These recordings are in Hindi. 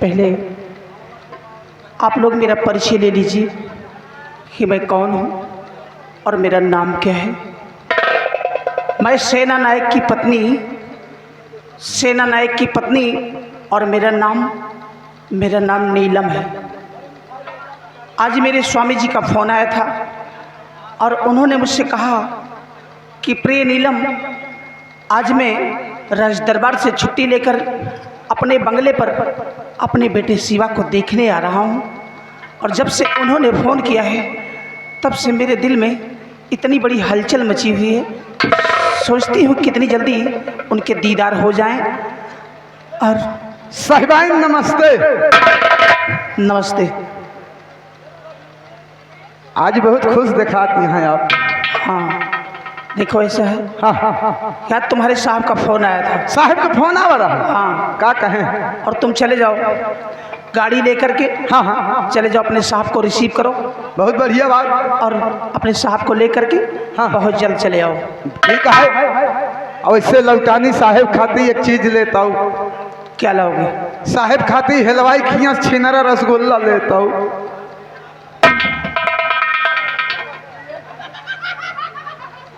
पहले आप लोग मेरा परिचय ले लीजिए कि मैं कौन हूँ और मेरा नाम क्या है। मैं सेना नायक की पत्नी और मेरा नाम नीलम है। आज मेरे स्वामी जी का फ़ोन आया था और उन्होंने मुझसे कहा कि प्रिय नीलम, आज मैं राज दरबार से छुट्टी लेकर अपने बंगले पर अपने बेटे शिवा को देखने आ रहा हूँ। और जब से उन्होंने फ़ोन किया है तब से मेरे दिल में इतनी बड़ी हलचल मची हुई है। सोचती हूँ कितनी जल्दी उनके दीदार हो जाएं। और साहिबाइन नमस्ते। नमस्ते। आज बहुत खुश दिखाती हैं आप। हाँ देखो ऐसा है। हाँ हाँ हाँ। क्या तुम्हारे साहब का फ़ोन आया था? साहब का फोन आ रहा है? हाँ। क्या कहें? और तुम चले जाओ गाड़ी लेकर के। हाँ हाँ। चले जाओ, अपने साहब को रिसीव करो बहुत बढ़िया बात। और अपने साहब को लेकर के हाँ। बहुत जल्द चले आओ। ठीक है। और इससे लौटानी साहेब खाती एक चीज लेता हूँ। क्या लाओगे? साहेब खाती हलवाई खिया छिनरा रसगुल्ला लेता हूँ।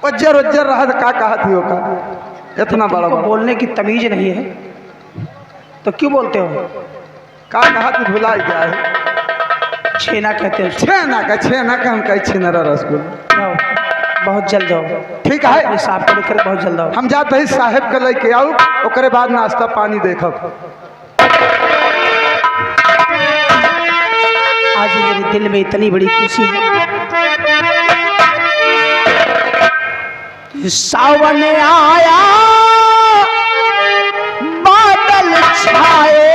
उज्जर उज्जर रहा का कहा थी का इतना बड़ा तुमको बोलने की तमीज नहीं है तो क्यों बोलते हो? का कहा थी भुला जाए। छेना कहते हो। छेना का हम कहीं छिनरा रसगुल्ला। जाओ, बहुत जल्द जाओ। ठीक है। अपने साहब को लेकर बहुत जल्द आओ। हम जाते ही साहेब के लेके आओ, ओकरे बाद नाश्ता पानी देखब। आज मेरे दिल में इतनी बड़ी खुशी है। सावन आया, बादल छाए,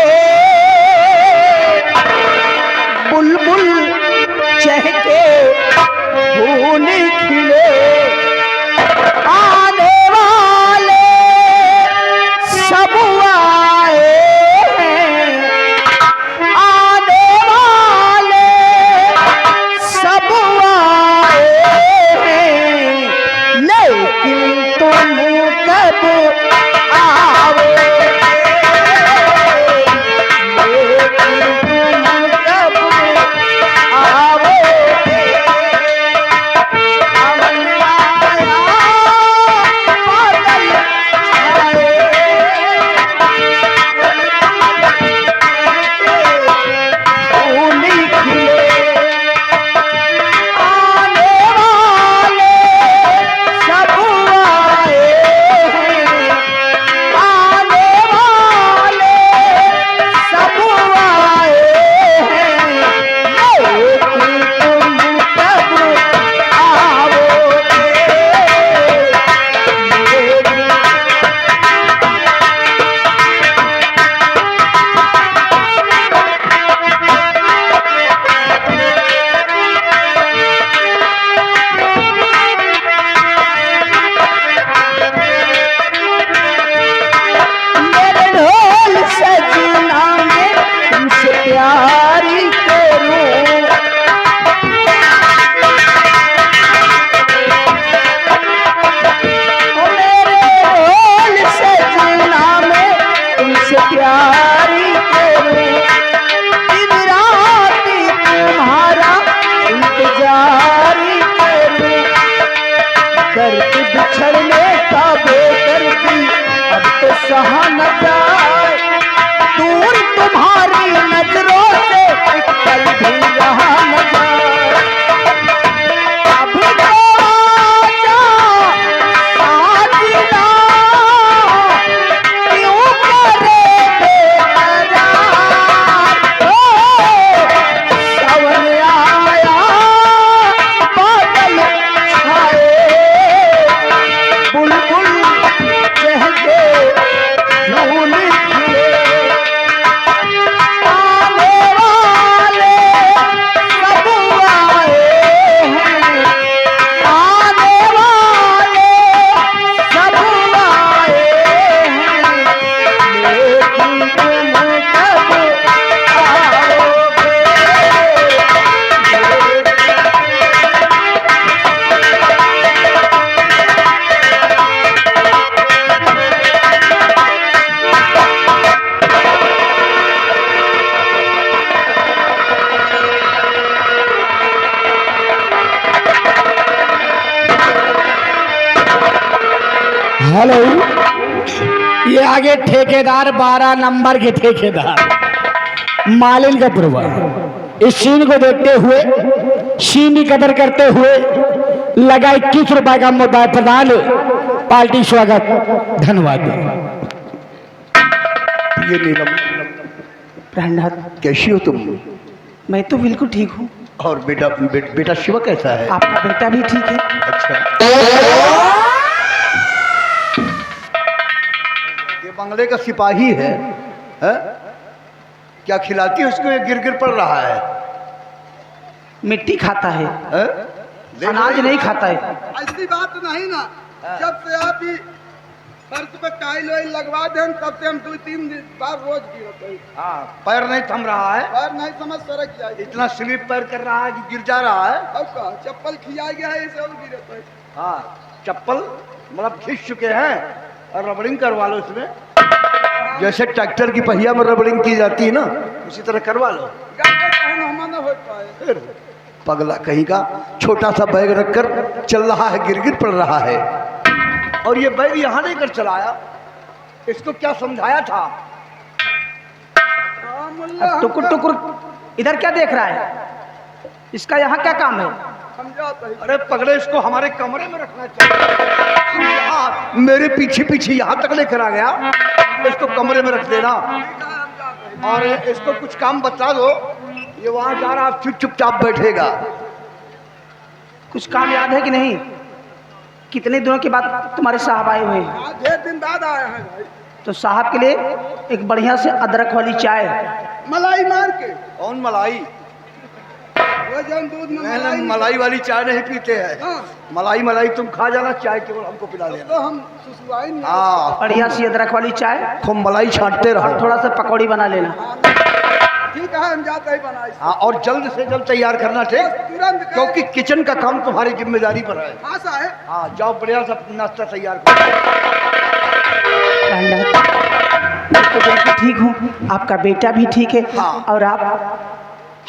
बुलबुल चहके, फूल खिले, आने वाले सब आए हैं, आने वाले सब आए हैं, लेकिन तुम कब आओगे? हेलो, ये आगे ठेकेदार 12 नंबर के ठेकेदार मालिन का पुरवा। इस सीन को देखते हुए, सीन की कदर करते हुए लगा 21 रुपए का मुद्दा प्रदान। पार्टी स्वागत, धन्यवाद। ये नीलम, प्राणनाथ, कैसी हो तुम? मैं तो बिल्कुल ठीक हूँ। और बेटा शिवा कैसा है? आपका बेटा भी ठीक है। अच्छा, ये बंगले का सिपाही है? क्या खिलाती है उसको? ये गिर गिर पड़ रहा है। मिट्टी खाता है, अनाज नहीं खाता है। ऐसी बात नहीं ना, जब से आप ही फर्श पे टाइल वाइल लगवा दें तब से हम 2-3 बार रोज गिरते हैं। हाँ, पैर नहीं थम रहा है। पैर नहीं समझ सरक जाएगी। इतना स्लिप पैर कर रहा है कि गिर जा रहा है। अब का चप्पल खिया गया है इसे और गिरते हैं। हाँ, चप्पल मतलब खिंच चुके हैं और रबड़िंग करवा लो इसमें। जैसे ट्रैक्टर की पहिया में रबड़िंग की जाती है ना, उसी तरह करवा लो। हम ना हो पाए। पगला कहीं का, छोटा सा बैग रखकर चल रहा है, गिर गिर पड़ रहा है। और ये बैग यहाँ लेकर चलाया, इसको क्या समझाया था? अब टुकुर टुकुर इधर क्या देख रहा है? इसका यहाँ क्या काम है? समझाता है। अरे पगले, इसको हमारे कमरे में रखना चाहिए। यहाँ मेरे पीछे पीछे यहाँ तक लेकर आ गया, इसको कमरे में रख देना। और इसको कुछ काम बता दो, ये वहाँ जा रहा, चुपचाप बैठेगा। कुछ काम याद है कि नहीं? कितने दिनों के बाद तुम्हारे साहब आए हुए हैं? आज 1 दिन बाद आया है भाई। तो साहब के लिए एक बढ़िया से अदरक वाली चाय। मलाई मार के। कौन मलाई? वो जौन दूध में नहीं, मलाई वाली चाय नहीं पीते हैं। हाँ। मलाई तुम खा जाना, चाय केवल हमको पिला देना। तो हम सुसुआई नहीं। हाँ, बढ़िया सी अदरक वाली चाय, खूब मलाई छांटते और रहो। थोड़ा सा पकौड़ी बना लेना। ठीक है, हम जाते ही बनाए। हाँ, और जल्द से जल्द तैयार करना, ठीक? तुरंत कर। क्योंकि किचन का काम तुम्हारी जिम्मेदारी पर है। हाँ साहब। हाँ, जाओ बढ़िया सा नाश्ता तैयार करो। मैं तो बिल्कुल ठीक हूँ, आपका बेटा भी ठीक है। हाँ। और आप?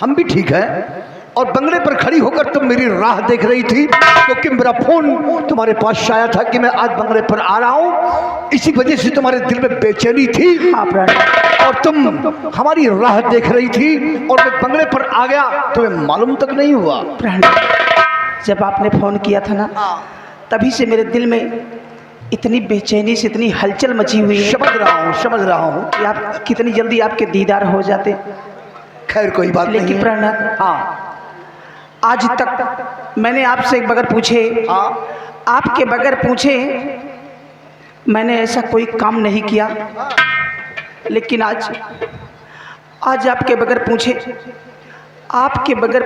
हम भी ठीक हैं। और बंगले पर खड़ी होकर तुम मेरी राह देख रही थी, क्योंकि मेरा फोन तुम्हारे पास आया था कि मैं आज बंगले पर आ रहा हूँ। इसी वजह से तुम्हारे दिल में बेचैनी थी। आप प्राणनाथ, और तुम हमारी राह देख रही थी और मैं बंगले पर आ गया, तुम्हें मालूम तक नहीं हुआ। प्राणनाथ, जब आपने फोन किया था ना, तभी से मेरे दिल में इतनी बेचैनी से इतनी हलचल मची हुई है। समझ रहा हूँ कि आप कितनी जल्दी आपके दीदार हो जाते। खैर कोई बात नहीं लेकिन है। प्राणनाथ, हाँ, आज तक मैंने आपसे बगैर पूछे, हाँ, आपके बगैर पूछे मैंने ऐसा कोई काम नहीं किया। लेकिन आज आपके बगैर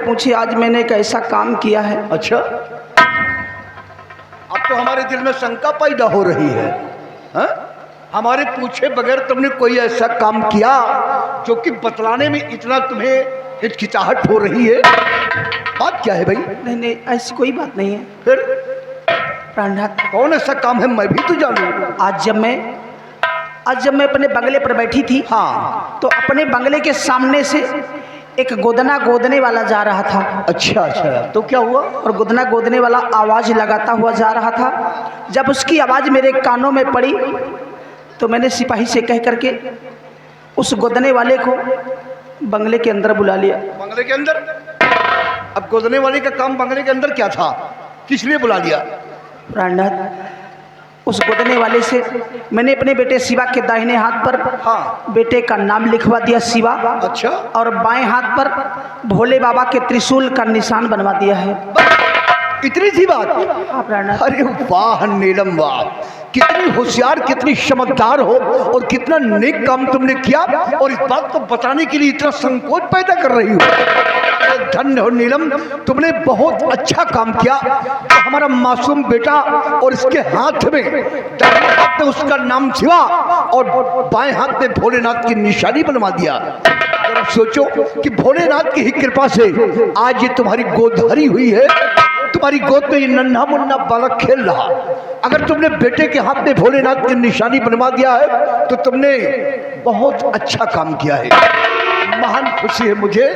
पूछे आज मैंने एक ऐसा काम किया है। अच्छा, अब तो हमारे दिल में शंका पैदा हो रही है। हाँ? हमारे पूछे बगैर तुमने कोई ऐसा काम किया जो कि बतलाने में इतना तुम्हें हिचकिचाहट हो रही है। बात क्या है भाई? नहीं, ऐसी कोई बात नहीं है। फिर प्राणनाथ, कौन ऐसा काम है, मैं भी तो जानूं। आज जब मैं अपने बंगले पर बैठी थी, हाँ, तो अपने बंगले के सामने से एक गोदना गोदने वाला जा रहा था। अच्छा, तो क्या हुआ? और गोदना गोदने वाला आवाज़ लगाता हुआ जा रहा था। जब उसकी आवाज़ मेरे कानों में पड़ी तो मैंने सिपाही से कह करके उस गोदने वाले को बंगले के अंदर बुला लिया। बंगले के अंदर? अब गोदने वाले का काम बंगले के अंदर क्या था? किस लिए बुला लिया? प्राणनाथ, उस गोदने वाले से मैंने अपने बेटे शिवा के दाहिने हाथ पर बेटे का नाम लिखवा दिया, शिवा। अच्छा। और बाएं हाथ पर भोले बाबा के त्रिशूल का निशान बनवा दिया है। इतनी सी बात? हाँ प्राणनाथ। अरे वाह नीलम, वाह, कितनी होशियार, कितनी समझदार हो और कितना नेक काम तुमने किया, और इस बात को बताने के लिए इतना संकोच पैदा कर रही हो। धन्य हो नीलम, तुमने बहुत अच्छा काम किया। तो हमारा मासूम बेटा और इसके हाथ में, दाहिने हाथ में उसका नाम शिवा और बाएं हाथ में भोलेनाथ की निशानी बनवा दिया। जरा सोचो कि भोलेनाथ की ही कृपा से आज ये तुम्हारी गोदभरी हुई है, तुम्हारी गोद में ये नन्हा मुन्ना बालक खेल रहा। अगर तुमने बेटे के हाथ में भोलेनाथ की निशानी बनवा दिया है तो तुमने बहुत अच्छा काम किया है। महान खुशी है मुझे।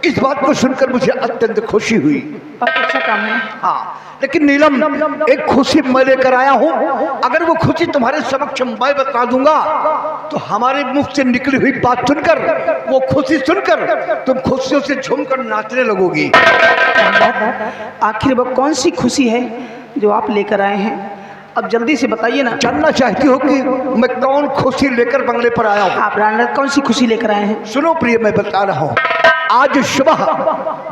इस बात को सुनकर मुझे अत्यंत खुशी हुई। बहुत अच्छा काम है। हाँ, लेकिन नीलम एक खुशी मैं लेकर आया हूँ। अगर वो खुशी तुम्हारे समक्ष मैं बता दूंगा तो हमारे मुख से निकली हुई बात सुनकर, वो खुशी सुनकर तुम खुशियों से झूमकर नाचने लगोगी। आखिर वो कौन सी खुशी है जो आप लेकर आए हैं? अब जल्दी से बताइए ना। जानना चाहती हो कि मैं कौन खुशी लेकर बंगले पर आया हूँ? आप प्राणनाथ कौन सी खुशी लेकर आए हैं? सुनो प्रिय, मैं बता रहा हूँ। आज सुबह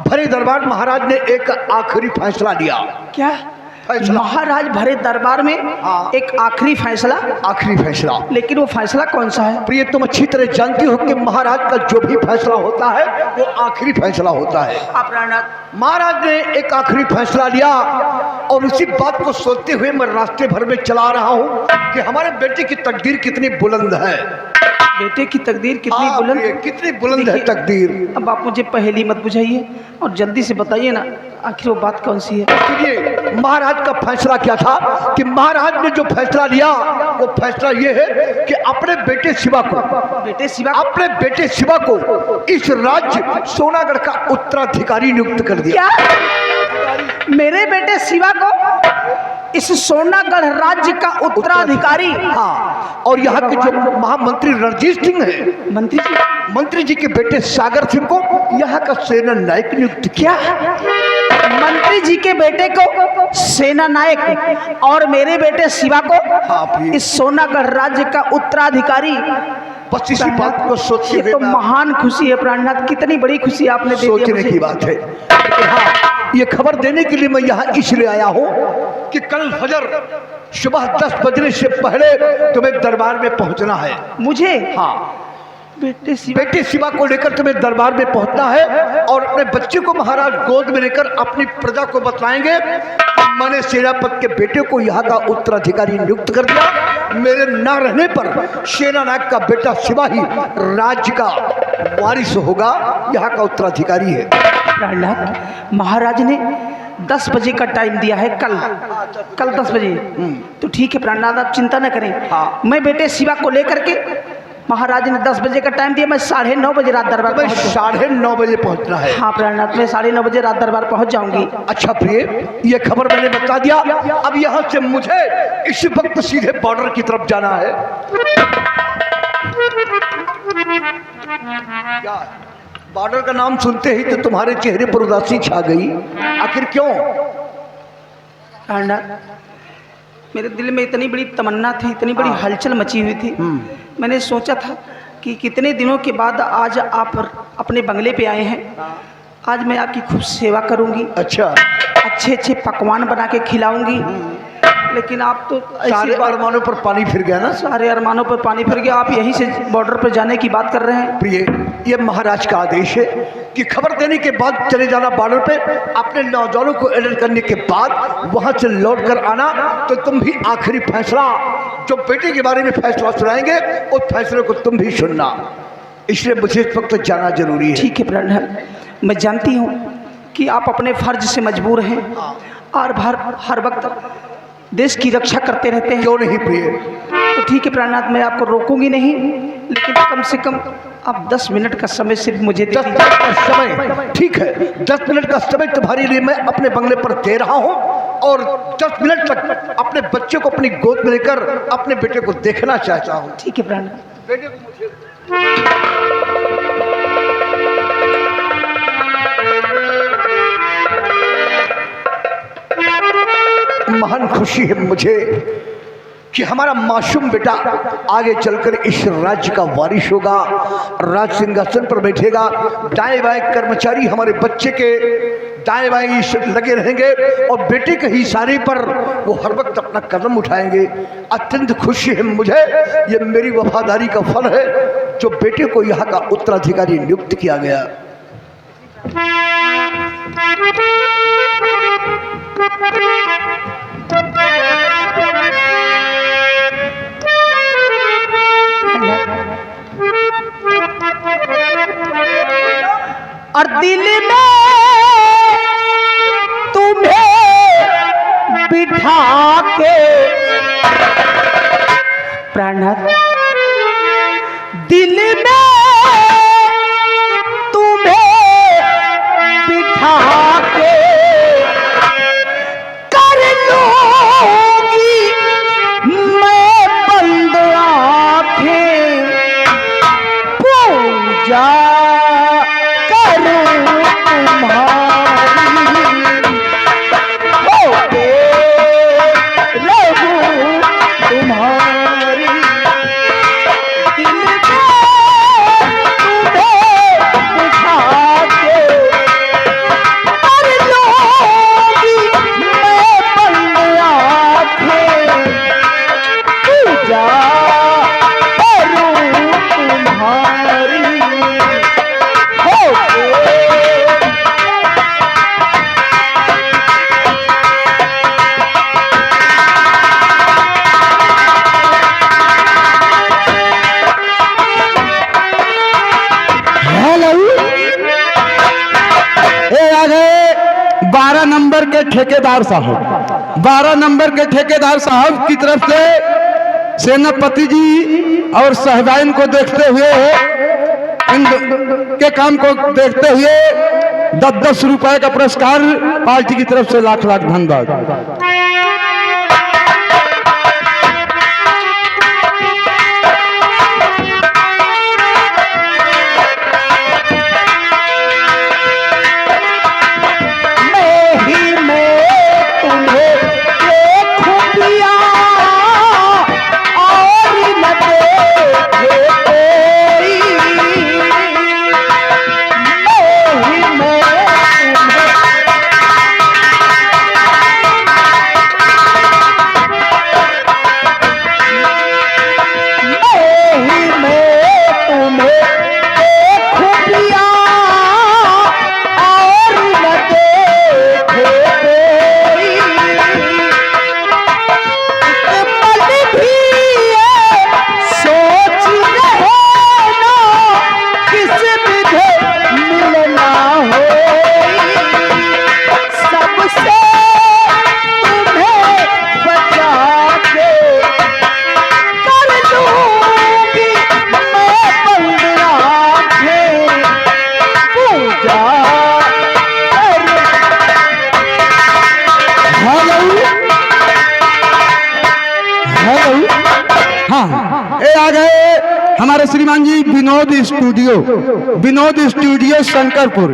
भरे दरबार महाराज ने एक आखिरी फैसला लिया। क्या फैसला? महाराज भरे दरबार में हाँ। एक आखिरी फैसला? आखिरी फैसला। लेकिन वो फैसला कौन सा है? प्रिय, तुम अच्छी तरह जानती हो कि महाराज का जो भी फैसला होता है वो आखिरी फैसला होता है। आप प्राणनाथ, महाराज ने एक आखिरी फैसला लिया और उसी बात को सोचते हुए मैं रास्ते भर में चला रहा हूँ कि हमारे बेटे की तकदीर कितनी बुलंद है। बेटे की तकदीर कितनी हाँ, बुलंद, प्रिय, कितनी बुलंद है देखिए, तकदीर। अब आप मुझे पहेली मत बुझाइए और जल्दी से बताइए ना, आखिर वो बात कौन सी है? इसलिए महाराज का फैसला क्या था कि महाराज ने जो फैसला लिया वो फैसला ये है कि अपने बेटे शिवा को, बेटे शिवा, अपने बेटे शिवा को इस राज्य सोनागढ़ का उत्तराधिकारी नियुक्त कर दिया। क्या मेरे बेटे शिवा को इस सोनागढ़ राज्य का उत्तराधिकारी? हाँ, और यहाँ के जो महामंत्री रणजीत सिंह है, मंत्री जी के बेटे सागर सिंह को यहाँ का सेना नायक नियुक्त किया। मंत्री जी के बेटे को सेना नायक और मेरे बेटे शिवा को इस सोनागढ़ राज्य का उत्तराधिकारी। बस इसी बात को सोचते ये हुए तो महान खुशी है प्राणनाथ, कितनी बड़ी खुशी आपने दे दी सोचने मुझे। की बात है। हाँ, ये खबर देने के लिए मैं यहाँ इसलिए आया हूँ कि कल फजर सुबह 10 बजने से पहले तुम्हें दरबार में पहुँचना है। मुझे? हाँ, बेटे शिवा को लेकर तुम्हें दरबार में पहुंचना है और अपने बच्चे को महाराज गोद में लेकर अपनी प्रजा को बतलाएंगे मैंने सेनापति के बेटे को यहाँ का उत्तराधिकारी नियुक्त कर दिया। मेरे न रहने पर सेना नायक का बेटा शिवा ही राज्य का वारिस होगा, यहाँ का उत्तराधिकारी है। महाराज ने 10 बजे का टाइम दिया है, कल 10 बजे। तो ठीक है प्राणनाथ, आप चिंता न करें। हाँ। मैं बेटे शिवा को लेकर के, महाराज ने 10 बजे का टाइम दिया, मैं 9:30 बजे रात दरबार मैं पहुंच 9:30 बजे पहुंचना है। हाँ प्राणनाथ, मैं 9:30 बजे रात दरबार पहुंच जाऊंगी। अच्छा प्रिय, ये खबर मैंने बता दिया। अब यहाँ से मुझे इस वक्त सीधे बॉर्डर की तरफ जाना है। क्या बॉर्डर का नाम सुनते ही तो तुम्हारे चेहरे पर उदासी छा गई, आखिर क्यों? प्राणनाथ, मेरे दिल में इतनी बड़ी तमन्ना थी, इतनी बड़ी हलचल मची हुई थी। मैंने सोचा था कि कितने दिनों के बाद आज आप अपने बंगले पे आए हैं, आज मैं आपकी खूब सेवा करूंगी। अच्छा, अच्छे पकवान बना के खिलाऊंगी। लेकिन आप तो सारे अरमानों पर पानी फिर गया ना। सारे अरमानों पर पानी फिर गया। आप यहीं से बॉर्डर पर जाने की बात कर रहे हैं। प्रिय, ये महाराज का आदेश है कि खबर देने के बाद चले जाना बॉर्डर पे, अपने नौजवानों को अलर्ट करने के बाद वहां से लौट कर आना। तो तुम भी आखिरी फैसला जो बेटे के बारे में फैसला सुनाएंगे उस फैसले को तुम भी सुनना, इसलिए मुझे इस वक्त जाना जरूरी है। ठीक है प्राणनाथ, मैं जानती हूँ कि आप अपने फर्ज से मजबूर हैं और हर वक्त देश की रक्षा करते रहते हैं। क्यों नहीं प्रिय? तो ठीक है प्राणनाथ, मैं आपको रोकूंगी नहीं, लेकिन कम से कम आप 10 मिनट का समय सिर्फ मुझे दे 10 दीजिए। मिनट का समय? ठीक है, 10 मिनट का समय तुम्हारे लिए मैं अपने बंगले पर दे रहा हूँ और 10 मिनट तक अपने बच्चे को अपनी गोद में लेकर अपने बेटे को देखना चाहता हूँ। ठीक है प्राणनाथ। बेटे को मुझे महान खुशी है मुझे कि हमारा मासूम बेटा आगे चलकर इस राज्य का वारिस होगा, राज सिंहासन पर बैठेगा। दाएं बाएं कर्मचारी हमारे बच्चे के दाएं बाएं लगे रहेंगे और बेटे के ही इशारे पर वो हर वक्त अपना कदम उठाएंगे। अत्यंत खुशी है मुझे, ये मेरी वफादारी का फल है जो बेटे को यहाँ का उत्तराधिकारी नियुक्त किया गया। और दिल में तुम्हें बिठा के प्राणनाथ, दिल में हेलो, ये आ गए 12 नंबर के ठेकेदार साहब। 12 नंबर के ठेकेदार साहब की तरफ से सेनापति जी और साहिबाइन को देखते हुए, इन के काम को देखते हुए 10-10 रुपए का पुरस्कार पार्टी की तरफ से लाख लाख धन्यवाद। हमारे श्रीमान जी विनोद स्टूडियो शंकरपुर,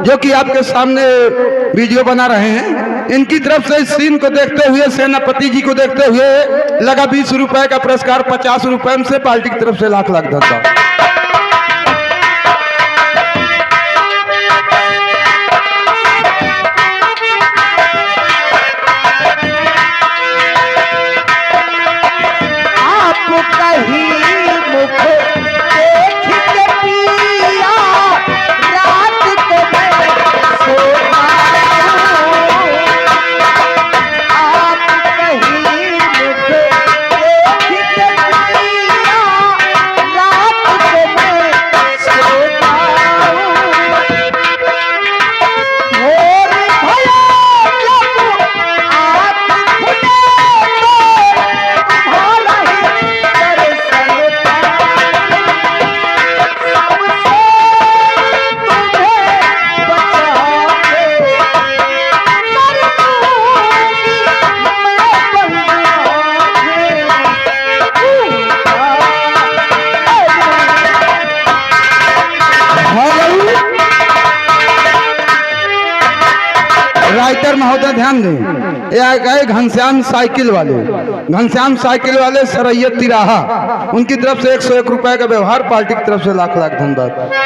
जो कि आपके सामने वीडियो बना रहे हैं, इनकी तरफ से इस सीन को देखते हुए, सेनापति जी को देखते हुए लगा 20 रुपए का पुरस्कार 50 रुपए से पार्टी की तरफ से लाख लाख धन्यवाद। राइटर महोदय ध्यान दें, ये गए घनश्याम साइकिल वाले सरैयत तिराहा, उनकी तरफ से 101 रुपए का व्यवहार पार्टी की तरफ से लाख लाख धन्यवाद।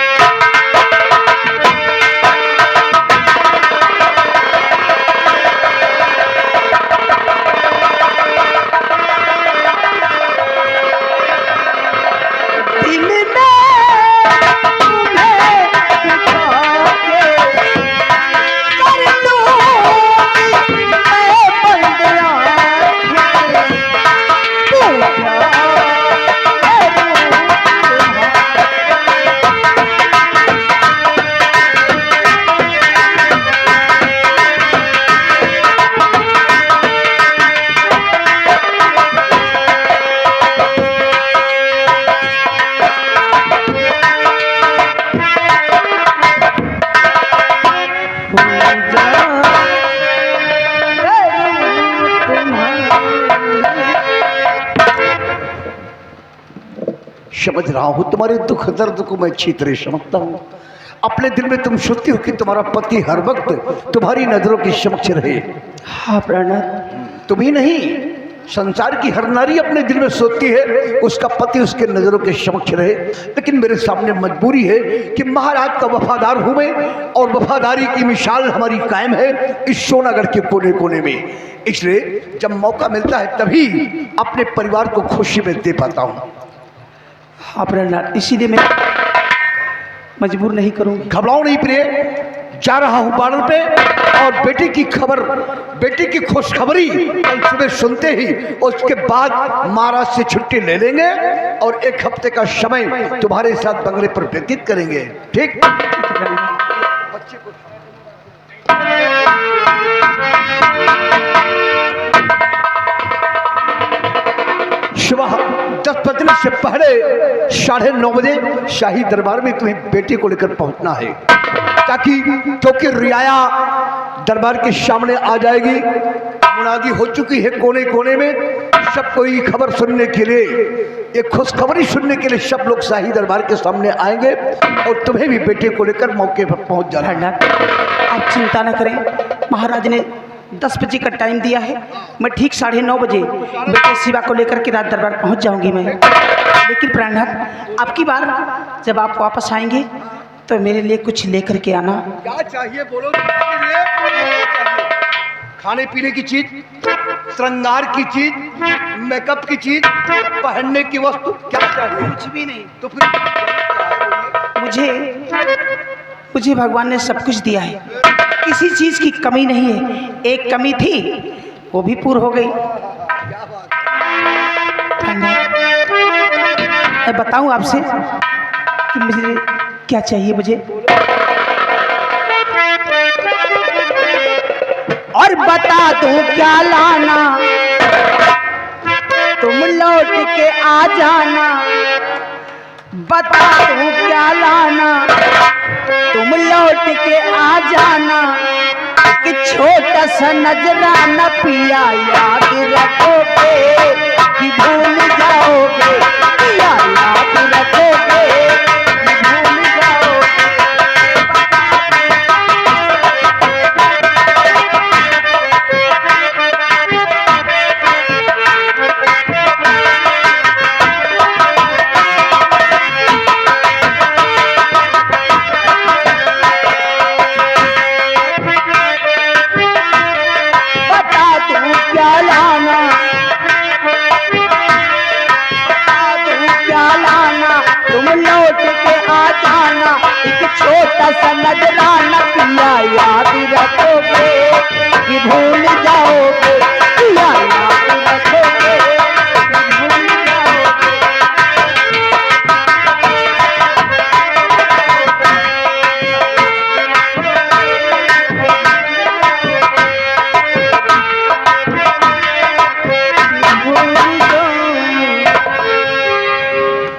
समझ रहा हूं तुम्हारे दुख दर्द को मैं अच्छी तरह समझता हूं। अपने दिल में तुम सोचती हो कि तुम्हारा पति हर वक्त तुम्हारी नजरों के समक्ष रहे। हाँ प्रणत, तुम ही नहीं, संसार की हर नारी अपने दिल में सोचती है उसका पति उसके नजरों के समक्ष रहे। लेकिन मेरे सामने मजबूरी है कि महाराज का वफादार हूं मैं, और वफादारी की मिसाल हमारी कायम है इस सोनागढ़ के कोने कोने में। इसलिए जब मौका मिलता है तभी अपने परिवार को खुशी में दे पाता हूं। हाँ प्रणत, इसीलिए मैं मजबूर नहीं करूंगी। घबराओ नहीं प्रिय, जा रहा हूँ बॉर्डर पे और बेटी की खबर, बेटी की खुशखबरी कल सुबह सुनते ही उसके बाद महाराज से छुट्टी ले लेंगे और 1 हफ्ते का समय तुम्हारे साथ बंगले पर व्यतीत करेंगे। ठीक? बच्चे को सुबह 10 बजने से पहले 9:30 बजे शाही दरबार में तुम्हें बेटी को लेकर पहुंचना है, ताकि क्योंकि रियाया दरबार के सामने आ जाएगी। मुनादी हो चुकी है कोने कोने में, सब कोई खबर सुनने के लिए, एक खुशखबरी सुनने के लिए सब लोग शाही दरबार के सामने आएंगे और तुम्हें भी बेटे को लेकर मौके पर पहुंच जाना। आप चिंता न करें, महाराज ने 10 बजे का टाइम दिया है। मैं ठीक 9:30 बजे बेटे शिवा को लेकर के राज दरबार पहुंच जाऊंगी मैं। लेकिन प्राणनाथ, आपकी बार जब आप वापस आएंगे तो मेरे लिए कुछ लेकर के आना। क्या चाहिए बोलो? खाने पीने की चीज, श्रृंगार की चीज, मेकअप की चीज, पहनने की वस्तु, क्या चाहिए? कुछ भी नहीं। तो फिर मुझे भगवान ने सब कुछ दिया है, किसी चीज की कमी नहीं है। एक कमी थी, वो भी पूरी हो गई। मैं बताऊं आपसे कि मुझे क्या चाहिए मुझे, और बता दूं क्या लाना, तुम लौट के आ जाना। बता दूं क्या लाना, तुम लौट के आ जाना। कि छोटा सा नजराना पिया याद रखोगे कि भूल जाओगे, पिया याद रखोगे कि भूल जाओगे। छोटा सा नजराना पिया याद रखोगे कि भूल जाओगे, पिया याद रखोगे कि भूल जाओगे।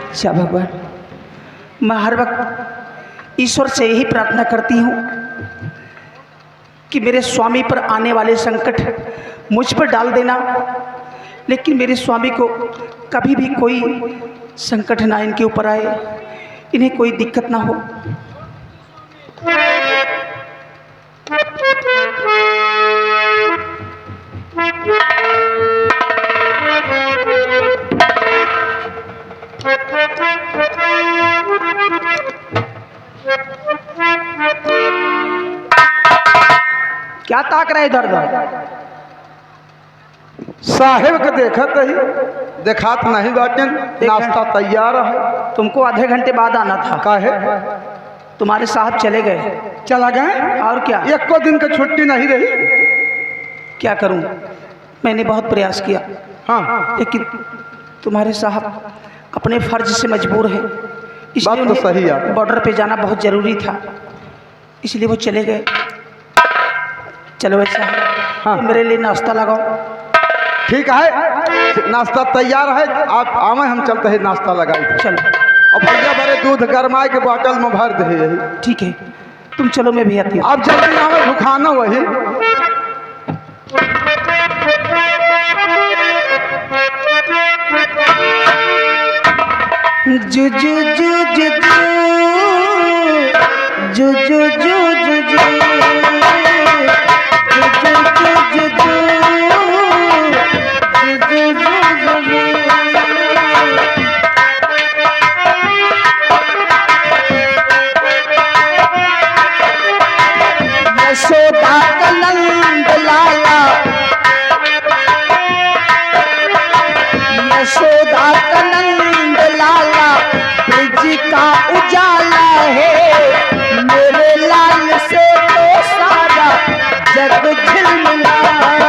अच्छा भगवान, मैं हर वक्त ईश्वर से यही प्रार्थना करती हूँ कि मेरे स्वामी पर आने वाले संकट मुझ पर डाल देना, लेकिन मेरे स्वामी को कभी भी कोई संकट ना इनके ऊपर आए, इन्हें कोई दिक्कत ना हो। क्या ताक रहे इधर उधर? साहेब के देखत ही देखात नहीं बाटे, नाश्ता तैयार है। तुमको आधे घंटे बाद आना था। काहे? तुम्हारे साहब चले गए। चला गए? और क्या? एक को दिन की छुट्टी नहीं रही। क्या करूं, मैंने बहुत प्रयास किया, हाँ, लेकिन तुम्हारे साहब अपने फर्ज से मजबूर हैं। बात तो सही है। बॉर्डर पे जाना बहुत जरूरी था, इसलिए वो चले गए। चलो ऐसा है, हाँ, तो मेरे लिए नाश्ता लगाओ। ठीक है, नाश्ता तैयार है, आप आवे, हम चलते हैं नाश्ता लगाई। चलो, और भैया भरे दूध गरमाए के बोतल में भर दे यही। ठीक है, तुम चलो, मैं भी आती हूँ। आप जल्दी आवे, भुखाना वही। जू जू जू जू जू जू जू जू जू यशोदा का नंद लाला, यशोदा का नंद लाला, ब्रिज का उजाला है, मेरे लाल से जग झिलमिलाए,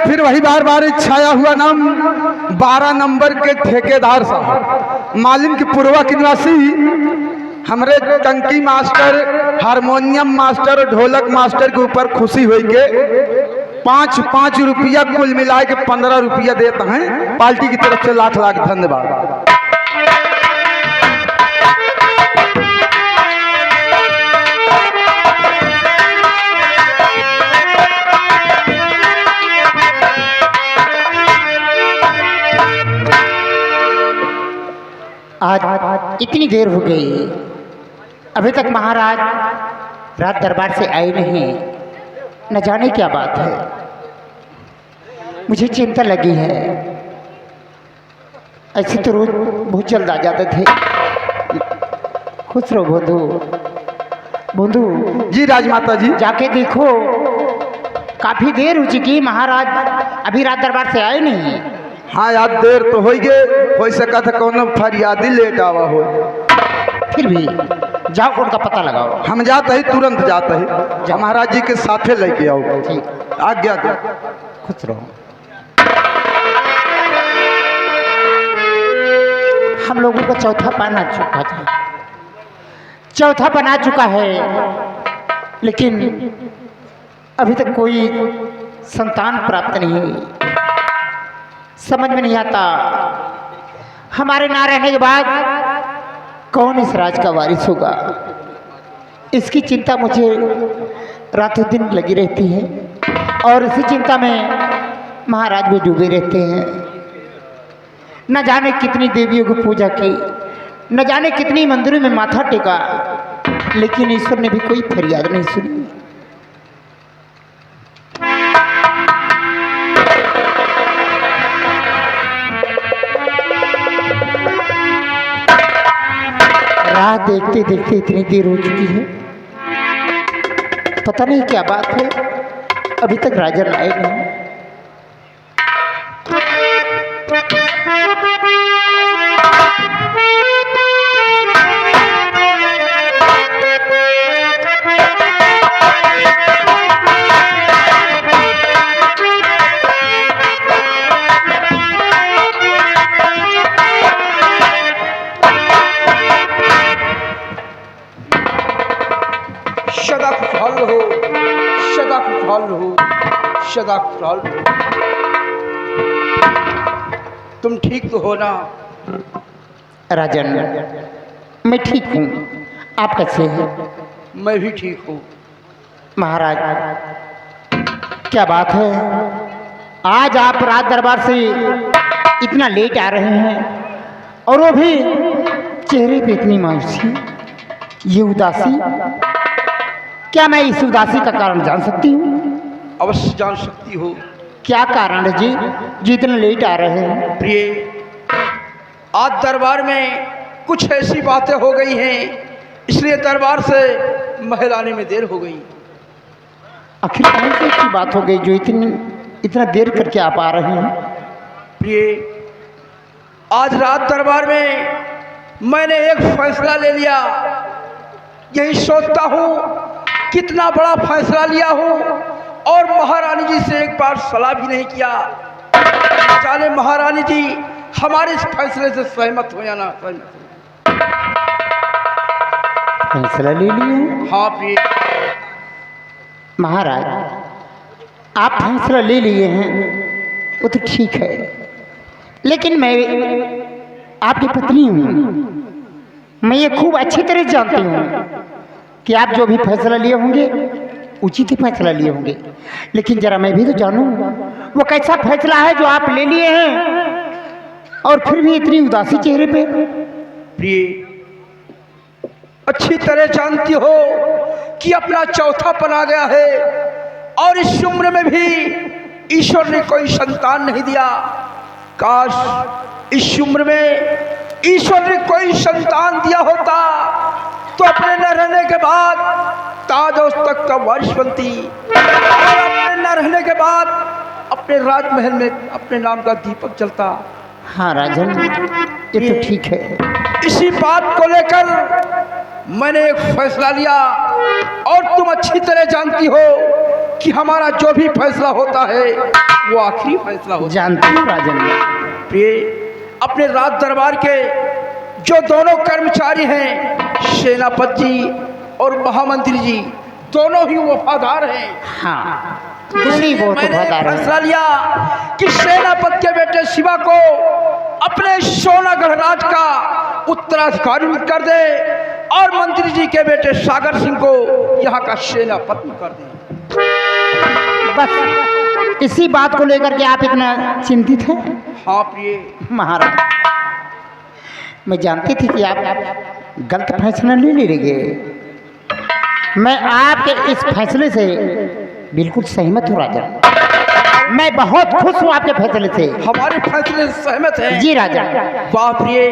फिर वही बार बार छाया हुआ नाम 12 नंबर के ठेकेदार साहब, मालिन की पूर्वा के निवासी, हमरे टंकी मास्टर, हारमोनियम मास्टर, ढोलक मास्टर के ऊपर खुशी हुई के 5-5 रुपया कुल मिला के 15 रुपया देते हैं। पार्टी की तरफ से लाख लाख धन्यवाद। आज इतनी देर हो गई, अभी तक महाराज रात दरबार से आए नहीं, न जाने क्या बात है। मुझे चिंता लगी है। ऐसे तो रोज बहुत जल्द आ जाते थे। खुश रहो बंधु। बंधु जी राजमाता जी, जाके देखो, काफी देर हो चुकी, महाराज अभी रात दरबार से आए नहीं। हाँ यार देर तो हो गए, हो सका था कौन फरियादी लेट आवा हो। फिर भी जाओ उनका पता लगाओ। हम जाते ही तुरंत जाते ही, महाराज जी के साथे लेके आओ। ठीक, आज्ञा दो। खुश रहो। हम लोगों का चौथा पान आ चुका था, चौथा पान आ चुका है, लेकिन अभी तक कोई संतान प्राप्त नहीं हुई। समझ में नहीं आता हमारे ना रहने के बाद कौन इस राज का वारिस होगा। इसकी चिंता मुझे रातों दिन लगी रहती है, और इसी चिंता में महाराज भी डूबे रहते हैं। न जाने कितनी देवियों की पूजा की, न जाने कितनी मंदिरों में माथा टेका, लेकिन ईश्वर ने भी कोई फरियाद नहीं सुनी। राह देखते देखते इतनी देर हो चुकी है, पता नहीं क्या बात है, अभी तक राजन आए नहीं। सदा खुशहाल रहो, सदा खुशहाल रहो, सदा खुशहाल रहो। तुम ठीक तो हो ना? राजन, मैं ठीक हूँ, आप कैसे हैं? मैं भी ठीक हूँ। महाराज, क्या बात है, आज आप रात दरबार से इतना लेट आ रहे हैं, और वो भी चेहरे पे इतनी मायूसी, ये उदासी। क्या मैं इस उदासी का कारण जान सकती हूँ? अवश्य जान सकती हो। क्या कारण है जी, जो इतने लेट आ रहे हैं? प्रिय, आज दरबार में कुछ ऐसी बातें हो गई हैं, इसलिए दरबार से महल आने में देर हो गई। आखिर कौन सी ऐसी बात हो गई जो इतना देर करके आप आ रहे हैं? प्रिय, आज रात दरबार में मैंने एक फैसला ले लिया। यही सोचता हूँ कितना बड़ा फैसला लिया हूँ, और महारानी जी से एक बार सलाह भी नहीं किया। जाने महारानी जी हमारे इस फैसले से सहमत हो या ना सहमत हो। फैसला ले लिए? हाँ प्रिय। महाराज, आप फैसला ले लिए हैं वो तो ठीक है, लेकिन मैं आपकी पत्नी हूँ। मैं ये खूब अच्छी तरह जानती हूँ कि आप जो भी फैसला लिए होंगे उचित ही फैसला लिए होंगे, लेकिन जरा मैं भी तो जानूँ वो कैसा फैसला है जो आप ले लिए हैं और फिर भी इतनी उदासी चेहरे पे? प्रिय, अच्छी तरह जानती हो कि अपना चौथापन आ गया है और इस उम्र में भी ईश्वर ने कोई संतान नहीं दिया। काश इस उम्र में ईश्वर ने कोई संतान दिया होता तो अपने न रहने के बाद ताज तक का वारिस बनती, और अपने न रहने के बाद अपने राजमहल में अपने नाम का दीपक जलता। हाँ राजन, ये तो ठीक है। इसी बात को लेकर मैंने एक फैसला लिया और तुम अच्छी तरह जानती हो कि हमारा जो भी फैसला होता है वो आखिरी फैसला होता है। जानती हूँ राजन। प्रिय, अपने राज दरबार के जो दोनों कर्मचारी हैं, सेनापति जी और महामंत्री जी, दोनों ही वफादार हैं। हाँ, दूसरी वो तो मैंने बता रहे फैसला लिया कि सेनापति के बेटे शिवा को अपने सोनागढ़ राज का उत्तराधिकारी कर दे और मंत्री जी के बेटे सागर सिंह को यहाँ का सेनापति कर दे। बस इसी बात को लेकर के आप इतना चिंतित हैं? हाँ प्रिय महाराज, मैं जानती थी कि आप गलत फैसला नहीं ले लेंगे। मैं आपके इस फैसले से बिल्कुल सहमत हूँ राजा। मैं बहुत खुश हूँ आपके फैसले से। हमारे फैसले से सहमत हैं? जी राजा। वाह प्रिय,